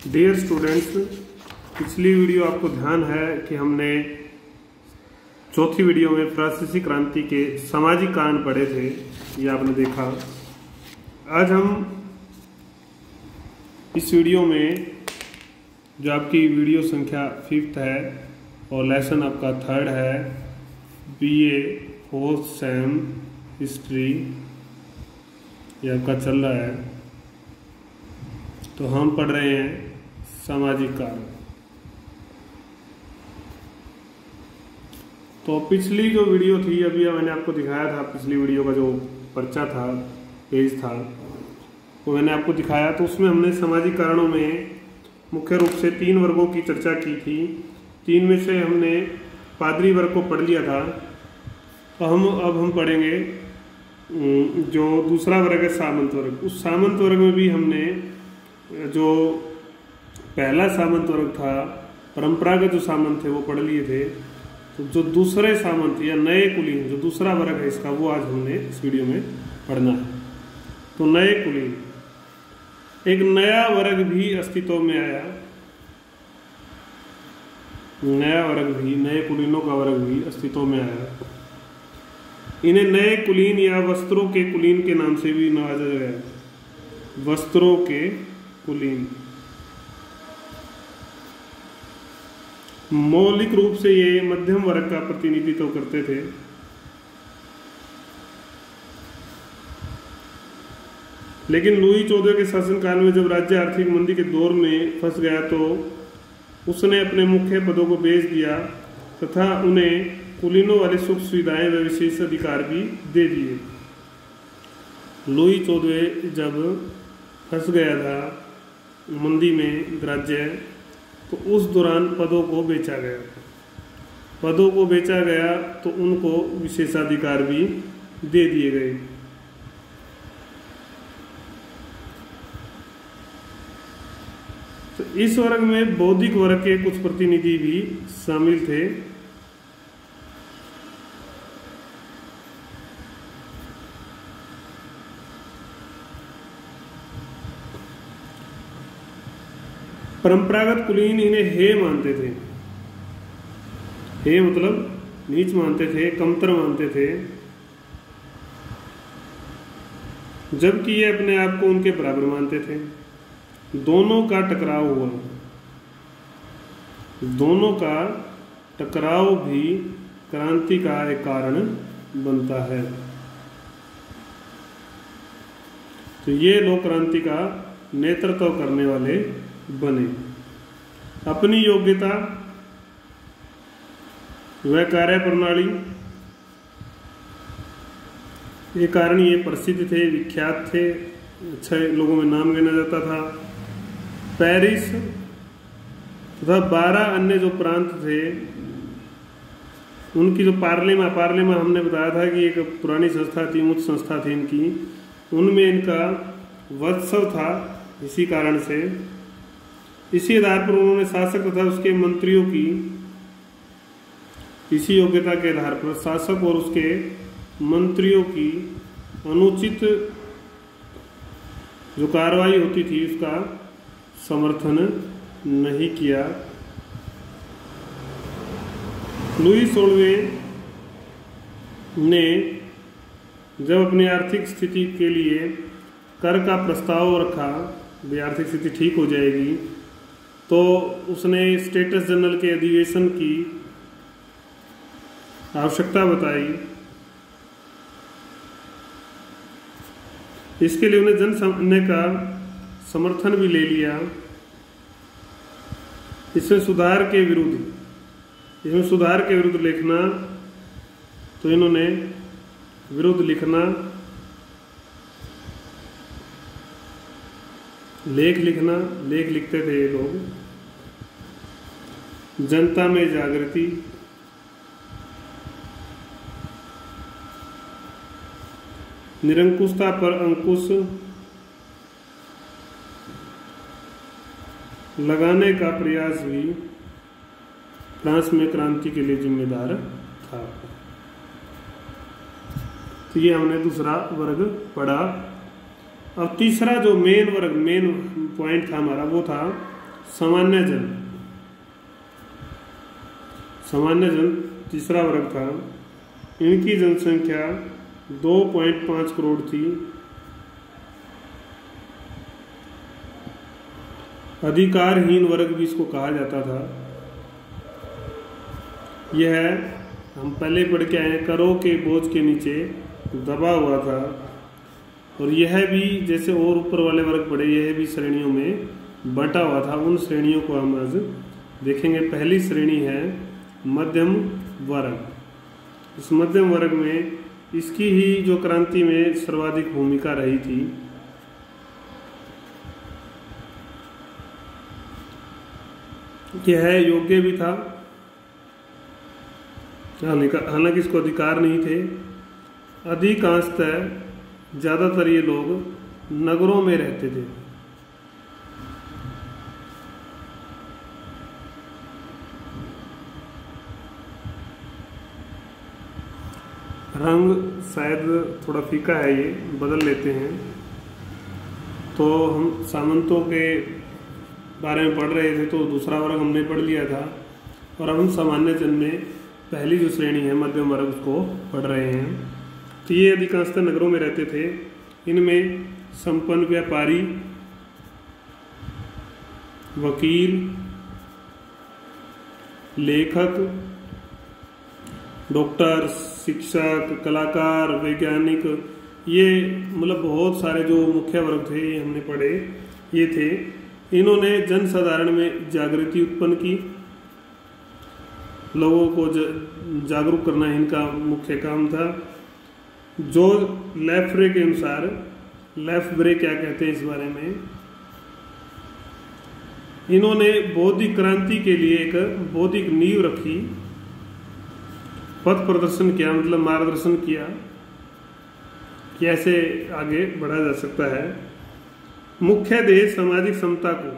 Dear students, पिछली video आपको ध्यान है कि हमने चौथी वीडियो में फ्रांसीसी क्रांति के सामाजिक कारण पढ़े थे, ये आपने देखा। आज हम इस वीडियो में जो आपकी वीडियो संख्या 5th है और लेसन आपका 3rd है, BA 4th सेम हिस्ट्री, ये आपका चल रहा है। तो हम पढ़ रहे हैं सामाजिक कारण। तो पिछली जो वीडियो थी, अभी मैंने आपको दिखाया था, पिछली वीडियो का जो पर्चा था, पेज था, वो मैंने आपको दिखाया। तो उसमें हमने सामाजिक कारणों में मुख्य रूप से 3 वर्गों की चर्चा की थी। 3 में से हमने पादरी वर्ग को पढ़ लिया था। तो अब हम पढ़ेंगे जो दूसरा वर्ग है, सामंत वर्ग। उस सामंत वर्ग में भी हमने जो पहला सामंत वर्ग था, परंपरागत जो सामंत थे वो पढ़ लिए थे। तो जो दूसरे सामंत या नए कुलीन, जो दूसरा वर्ग है इसका, वो आज हमने इस वीडियो में पढ़ना है। तो नए कुलीन, एक नया वर्ग भी अस्तित्व में आया। नया वर्ग भी, नए कुलीनों का वर्ग भी अस्तित्व में आया। इन्हें नए कुलीन या वस्त्रों के कुलीन के नाम से भी नवाजा गया। वस्त्रों के कुलीन। मौलिक रूप से ये मध्यम वर्ग का प्रतिनिधित्व करते थे। लेकिन लुई 14 के शासनकाल में जब राज्य आर्थिक मंदी के दौर में फंस गया, तो उसने अपने मुख्य पदों को बेच दिया तथा उन्हें कुलीनों वाली सुख सुविधाएं व विशेष अधिकार भी दे दिए। लुई 14 जब फंस गया था मंदी में राज्य, तो उस दौरान पदों को बेचा गया। पदों को बेचा गया तो उनको विशेषाधिकार भी दे दिए गए। तो इस वर्ग में बौद्धिक वर्ग के कुछ प्रतिनिधि भी शामिल थे। परंपरागत कुलीन इन्हें हे मानते थे। हे मतलब नीच मानते थे, कमतर मानते थे, जबकि ये अपने आप को उनके बराबर मानते थे। दोनों का टकराव हुआ। दोनों का टकराव भी क्रांति का एक कारण बनता है। तो ये लोग क्रांति का नेतृत्व करने वाले बने। अपनी योग्यता व कार्य प्रणाली ये कारण ये प्रसिद्ध थे, विख्यात थे, अच्छे लोगों में नाम गिना जाता था। पेरिस तथा 12 अन्य जो प्रांत थे, उनकी जो पार्लेमा हमने बताया था कि एक पुरानी संस्था थी, उच्च संस्था थी इनकी, उनमें इनका वत्सव था। इसी कारण से, इसी आधार पर उन्होंने शासक तथा उसके मंत्रियों की, इसी योग्यता के आधार पर शासक और उसके मंत्रियों की अनुचित जो कार्रवाई होती थी उसका समर्थन नहीं किया। लुई 16वें ने जब अपनी आर्थिक स्थिति के लिए कर का प्रस्ताव रखा, भी आर्थिक स्थिति ठीक हो जाएगी, तो उसने स्टेटस जनरल के अधिवेशन की आवश्यकता बताई। इसके लिए उन्हें जनसामान्य का समर्थन भी ले लिया। इसमें सुधार के विरुद्ध लिखना, तो इन्होंने विरुद्ध लिखना, लेख लिखते थे ये लोग। जनता में जागृति, निरंकुशता पर अंकुश लगाने का प्रयास भी फ्रांस में क्रांति के लिए जिम्मेदार था। तो ये हमने दूसरा वर्ग पढ़ा। अब तीसरा जो मेन पॉइंट था हमारा, वो था सामान्य जन तीसरा वर्ग था। इनकी जनसंख्या 2.5 करोड़ थी। अधिकारहीन वर्ग भी इसको कहा जाता था। यह हम पहले पढ़ के आए, करों के बोझ के नीचे दबा हुआ था। और यह भी जैसे और ऊपर वाले वर्ग पढ़े, यह भी श्रेणियों में बंटा हुआ था। उन श्रेणियों को हम आज देखेंगे। पहली श्रेणी है मध्यम वर्ग। इस मध्यम वर्ग में इसकी ही जो क्रांति में सर्वाधिक भूमिका रही थी। यह योग्य भी था, हालांकि इसको अधिकार नहीं थे। अधिकांशतः ज़्यादातर ये लोग नगरों में रहते थे। रंग शायद थोड़ा फीका है, ये बदल लेते हैं। तो हम सामंतों के बारे में पढ़ रहे थे, तो दूसरा वर्ग हमने पढ़ लिया था। और अब हम सामान्य जन में पहली जो श्रेणी है मध्यम वर्ग, उसको पढ़ रहे हैं। तो ये अधिकांशतः नगरों में रहते थे। इनमें संपन्न व्यापारी, वकील, लेखक, डॉक्टर, शिक्षक, कलाकार, वैज्ञानिक, ये मतलब बहुत सारे जो मुख्य वर्ग थे ये हमने पढ़े, ये थे। इन्होंने जनसाधारण में जागृति उत्पन्न की। लोगों को जागरूक करना इनका मुख्य काम था। जो लेफ्रे के अनुसार, लेफ्रे क्या कहते हैं इस बारे में, इन्होंने बौद्धिक क्रांति के लिए एक बौद्धिक नींव रखी, पथ प्रदर्शन किया, मतलब मार्गदर्शन किया कि ऐसे आगे बढ़ा जा सकता है। मुख्य ध्येय सामाजिक समता को,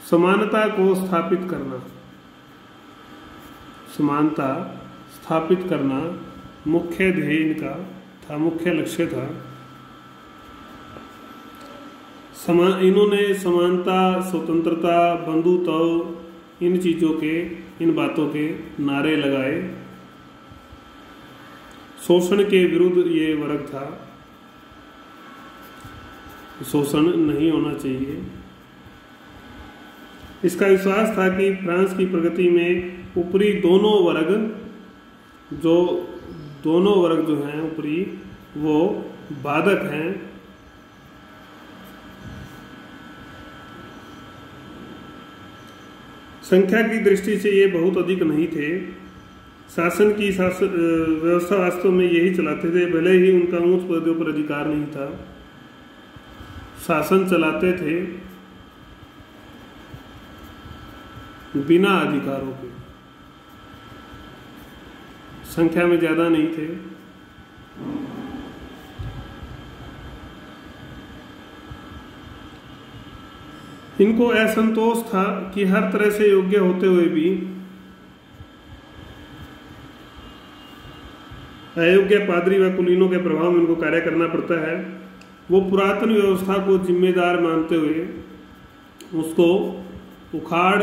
समानता को स्थापित करना, समानता स्थापित करना मुख्य ध्येय इनका था, मुख्य लक्ष्य था। इन्होंने समानता, स्वतंत्रता, बंधुत्व, इन चीज़ों के, इन बातों के नारे लगाए। शोषण के विरुद्ध ये वर्ग था, शोषण नहीं होना चाहिए। इसका विश्वास था कि फ्रांस की प्रगति में ऊपरी दोनों वर्ग जो हैं ऊपरी, वो बाधक हैं। संख्या की दृष्टि से ये बहुत अधिक नहीं थे। शासन की व्यवस्था वास्तव में यही चलाते थे, भले ही उनका उच्च पदों पर अधिकार नहीं था। शासन चलाते थे बिना अधिकारों के, संख्या में ज्यादा नहीं थे। इनको असंतोष था कि हर तरह से योग्य होते हुए भी अयोग्य पादरी व कुलीनों के प्रभाव में इनको कार्य करना पड़ता है। वो पुरातन व्यवस्था को जिम्मेदार मानते हुए उसको उखाड़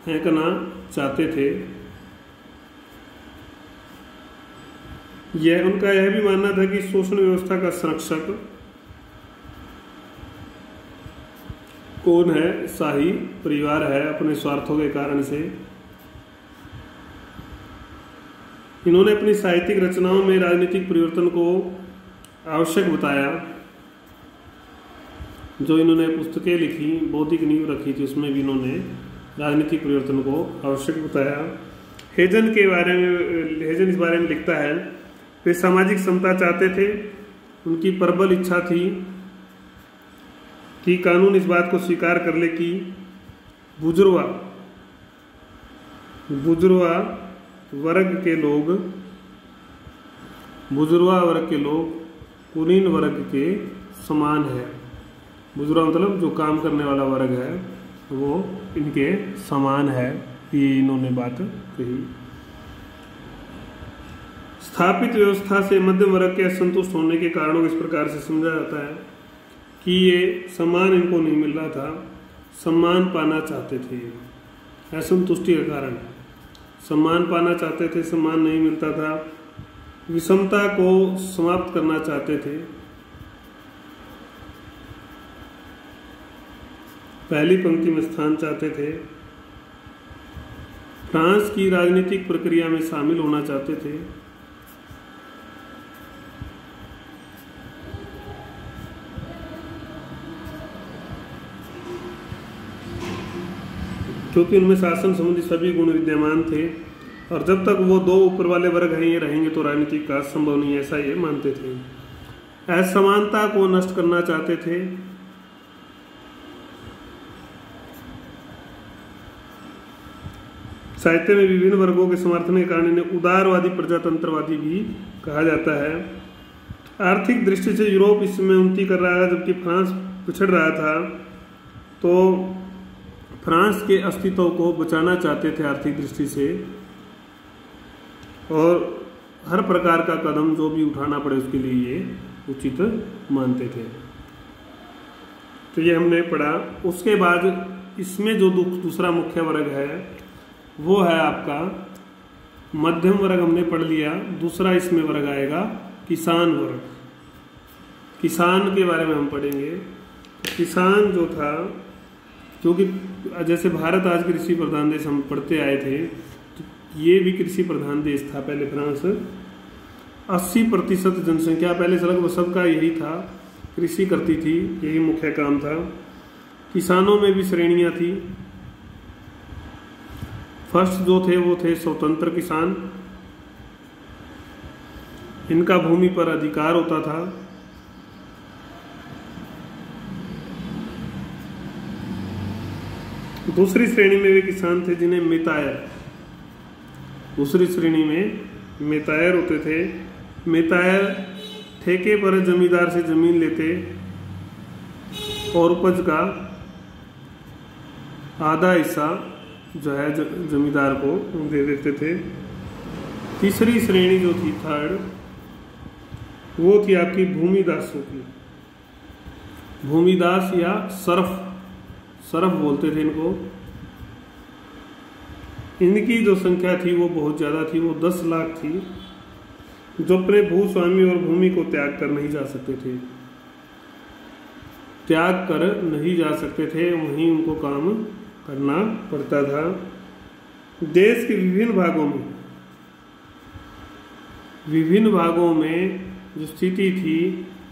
फेंकना चाहते थे। उनका यह भी मानना था कि शोषण व्यवस्था का संरक्षक कौन है? शाही परिवार है, अपने स्वार्थों के कारण से। इन्होंने अपनी साहित्यिक रचनाओं में राजनीतिक परिवर्तन को आवश्यक बताया। जो इन्होंने पुस्तकें लिखी, बौद्धिक नींव रखी थी, उसमें भी इन्होंने राजनीतिक परिवर्तन को आवश्यक बताया। हेजन इस बारे में लिखता है, वे सामाजिक समता चाहते थे। उनकी प्रबल इच्छा थी कि कानून इस बात को स्वीकार कर ले कि बुजुर्वा वर्ग के लोग कुलीन वर्ग के समान है। बुजुर्गा मतलब जो काम करने वाला वर्ग है वो इनके समान है, ये इन्होंने बात कही। स्थापित व्यवस्था से मध्यम वर्ग के असंतुष्ट होने के कारणों को इस प्रकार से समझा जाता है कि ये सम्मान इनको नहीं मिल रहा था। सम्मान पाना चाहते थे। असंतुष्टि का कारण, सम्मान पाना चाहते थे, सम्मान नहीं मिलता था। विषमता को समाप्त करना चाहते थे। पहली पंक्ति में स्थान चाहते थे। फ्रांस की राजनीतिक प्रक्रिया में शामिल होना चाहते थे। क्योंकि उनमें शासन संबंधी सभी गुण विद्यमान थे और जब तक वो दो ऊपर वाले वर्ग हैं ये रहेंगे तो राजनीतिक विकास संभव नहीं, ऐसा ये मानते थे। असमानता को नष्ट करना चाहते थे। साहित्य में विभिन्न वर्गों के समर्थन के कारण इन्हें उदारवादी प्रजातंत्रवादी भी कहा जाता है। आर्थिक दृष्टि से यूरोप इसमें उन्नति कर रहा है जबकि फ्रांस पिछड़ रहा था, तो फ्रांस के अस्तित्व को बचाना चाहते थे आर्थिक दृष्टि से और हर प्रकार का कदम जो भी उठाना पड़े उसके लिए ये उचित मानते थे। तो ये हमने पढ़ा। उसके बाद इसमें जो दूसरा मुख्य वर्ग है वो है आपका मध्यम वर्ग, हमने पढ़ लिया। दूसरा इसमें वर्ग आएगा किसान वर्ग। किसान के बारे में हम पढ़ेंगे। किसान जो था, क्योंकि जैसे भारत आज कृषि प्रधान देश हम पढ़ते आए थे, तो ये भी कृषि प्रधान देश था पहले फ्रांस। 80% जनसंख्या पहले लगभग सबका यही था, कृषि करती थी, यही मुख्य काम था। किसानों में भी श्रेणियां थी। फर्स्ट जो थे वो थे स्वतंत्र किसान। इनका भूमि पर अधिकार होता था। दूसरी श्रेणी में वे किसान थे जिन्हें मेतायर, दूसरी श्रेणी में मेतायर होते थे। मेतायर ठेके पर जमींदार से जमीन लेते और उपज का आधा हिस्सा जो है जमींदार को दे देते थे। तीसरी श्रेणी जो थी थर्ड, वो थी आपकी भूमिदासों की। भूमिदास या सरफ बोलते थे इनको। इनकी जो संख्या थी वो बहुत ज़्यादा थी, वो 10 लाख थी, जो अपने भूस्वामी और भूमि को त्याग कर नहीं जा सकते थे, वहीं उनको काम करना पड़ता था। देश के विभिन्न भागों में जो स्थिति थी,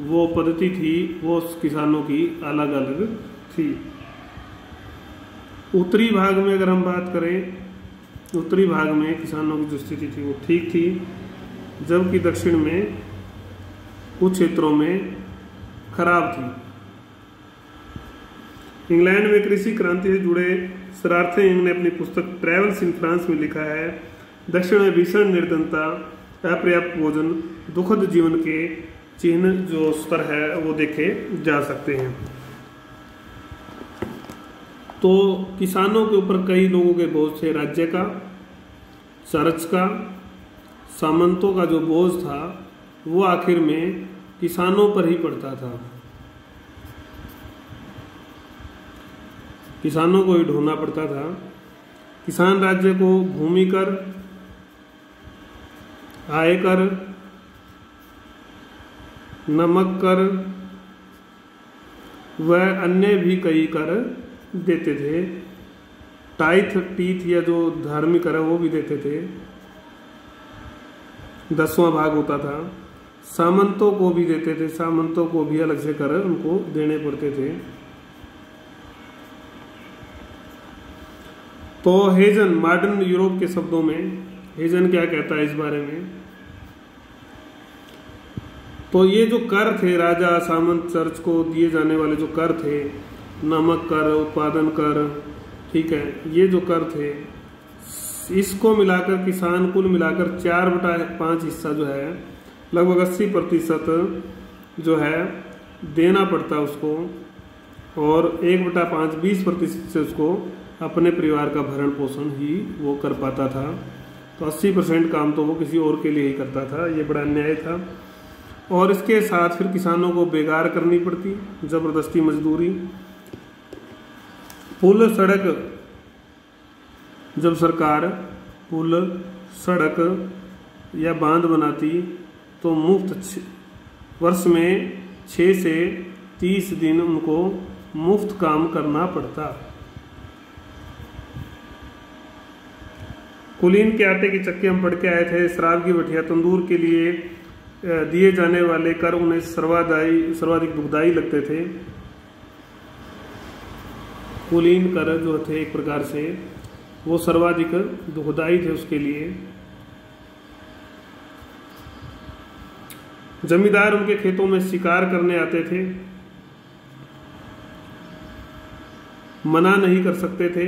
वो पद्धति थी, वो किसानों की अलग अलग थी। उत्तरी भाग में अगर हम बात करें, उत्तरी भाग में किसानों की जो स्थिति थी वो ठीक थी, जबकि दक्षिण में कुछ क्षेत्रों में खराब थी। इंग्लैंड में कृषि क्रांति से जुड़े सरार्थे ने अपनी पुस्तक ट्रैवल्स इन फ्रांस में लिखा है, दक्षिण में भीषण निर्धनता, अपर्याप्त भोजन, दुखद जीवन के चिन्ह जो स्तर है वो देखे जा सकते हैं। तो किसानों के ऊपर कई लोगों के बोझ थे। राज्य का, चर्च का, सामंतों का जो बोझ था वो आखिर में किसानों पर ही पड़ता था। किसानों को ही ढोना पड़ता था। किसान राज्य को भूमि कर, आयकर, नमक कर व अन्य भी कई कर देते थे। टीथ या जो धार्मिक कर है वो भी देते थे, 10वां भाग होता था। सामंतों को भी देते थे, सामंतों को भी अलग से कर उनको देने पड़ते थे। तो हेजन, मॉडर्न यूरोप के शब्दों में हेजन क्या कहता है इस बारे में, तो ये जो कर थे, राजा, सामंत, चर्च को दिए जाने वाले जो कर थे, नमक कर, उत्पादन कर, ठीक है, ये जो कर थे, इसको मिलाकर किसान कुल मिलाकर 4/5 हिस्सा जो है, लगभग 80% जो है देना पड़ता उसको, और 1/5 20% से उसको अपने परिवार का भरण पोषण ही वो कर पाता था। तो 80% काम तो वो किसी और के लिए ही करता था। ये बड़ा अन्याय था। और इसके साथ फिर किसानों को बेगार करनी पड़ती, जबरदस्ती मजदूरी। पुल सड़क, जब सरकार पुल सड़क या बांध बनाती तो मुफ्त वर्ष में 6 से 30 दिन उनको मुफ्त काम करना पड़ता। कुलीन के आटे की चक्की हम पढ़ के आए थे। शराब की भट्टियां, तंदूर के लिए दिए जाने वाले कर उन्हें सर्वाधिक दुखदायी लगते थे। कुलीन कर जो थे एक प्रकार से वो सर्वाधिक दुखदायी थे उसके लिए। जमींदार उनके खेतों में शिकार करने आते थे, मना नहीं कर सकते थे।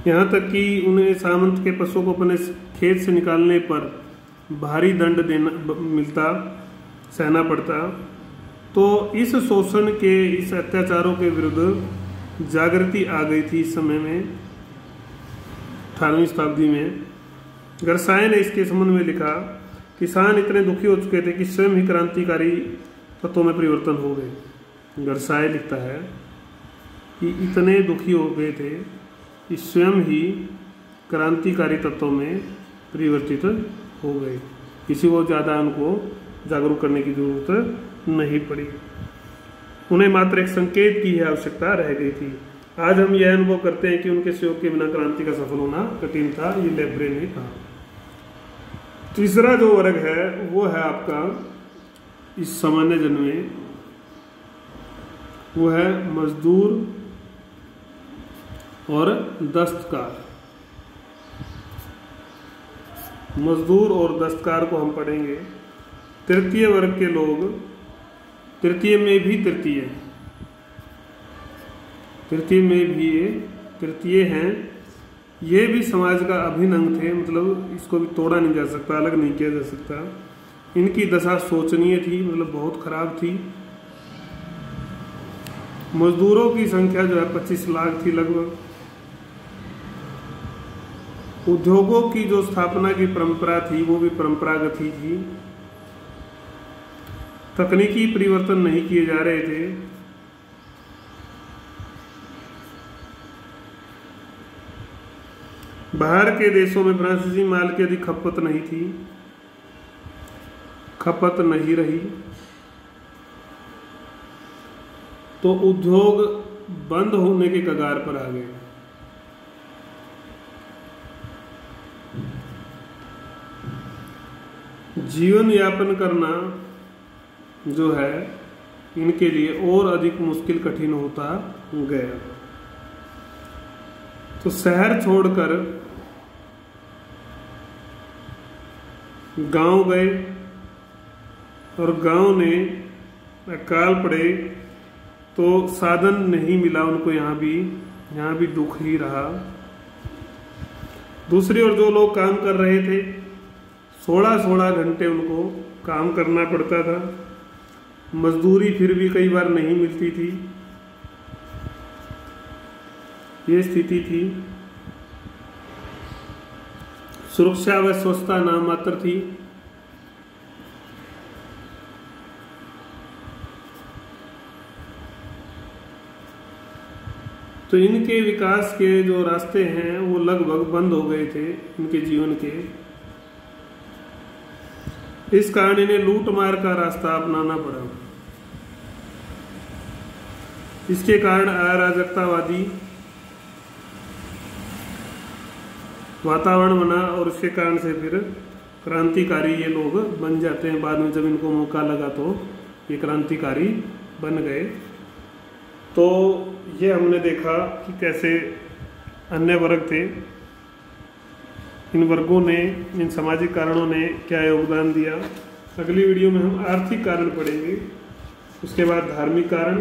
यहाँ तक कि उन्हें सामंत के पशुओं को अपने खेत से निकालने पर भारी दंड सहना पड़ता। तो इस शोषण के, इस अत्याचारों के विरुद्ध जागृति आ गई थी इस समय में, 18वीं शताब्दी में। गरसाए ने इसके संबंध में लिखा, किसान इतने दुखी हो चुके थे कि स्वयं ही क्रांतिकारी तत्वों में परिवर्तन हो गए। गरसाए लिखता है कि इतने दुखी हो गए थे कि स्वयं ही क्रांतिकारी तत्वों में परिवर्तित हो गए। किसी को ज़्यादा उनको जागरूक करने की जरूरत नहीं पड़ी, उन्हें मात्र एक संकेत की आवश्यकता रह गई थी। आज हम यह अनुभव करते हैं कि उनके सहयोग के बिना क्रांति का सफल होना कठिन था। ये लेब्रे ने कहा। तीसरा जो वर्ग है वो है आपका इस सामान्य जन में, वो है मजदूर और दस्तकार। मजदूर और दस्तकार को हम पढ़ेंगे। तृतीय वर्ग के लोग, तृतीय में भी तृतीय हैं, ये भी समाज का अभिन्न अंग थे। मतलब इसको भी तोड़ा नहीं जा सकता, अलग नहीं किया जा सकता। इनकी दशा शोचनीय थी, मतलब बहुत खराब थी। मजदूरों की संख्या जो है 25 लाख थी लगभग। उद्योगों की जो स्थापना की परंपरा थी वो भी परंपरागत ही थी। तकनीकी परिवर्तन नहीं किए जा रहे थे। बाहर के देशों में फ्रांसीसी माल की अधिक खपत नहीं रही, तो उद्योग बंद होने के कगार पर आ गए। जीवन यापन करना जो है इनके लिए और अधिक मुश्किल, कठिन होता गया। तो शहर छोड़कर गांव गए और गांव ने अकाल पड़े तो साधन नहीं मिला उनको। यहाँ भी दुख ही रहा। दूसरी ओर जो लोग काम कर रहे थे 16 घंटे उनको काम करना पड़ता था। मजदूरी फिर भी कई बार नहीं मिलती थी। ये स्थिति थी। सुरक्षा व स्वच्छता नाम मात्र थी। तो इनके विकास के जो रास्ते हैं वो लगभग बंद हो गए थे इनके जीवन के। इस कारण इन्हें लूट मार का रास्ता अपनाना पड़ा। इसके कारण अराजकतावादी वातावरण बना और इसके कारण से फिर क्रांतिकारी ये लोग बन जाते हैं। बाद में जब इनको मौका लगा तो ये क्रांतिकारी बन गए। तो ये हमने देखा कि कैसे अन्य वर्ग थे, इन वर्गों ने, इन सामाजिक कारणों ने क्या योगदान दिया। अगली वीडियो में हम आर्थिक कारण पढ़ेंगे, उसके बाद धार्मिक कारण,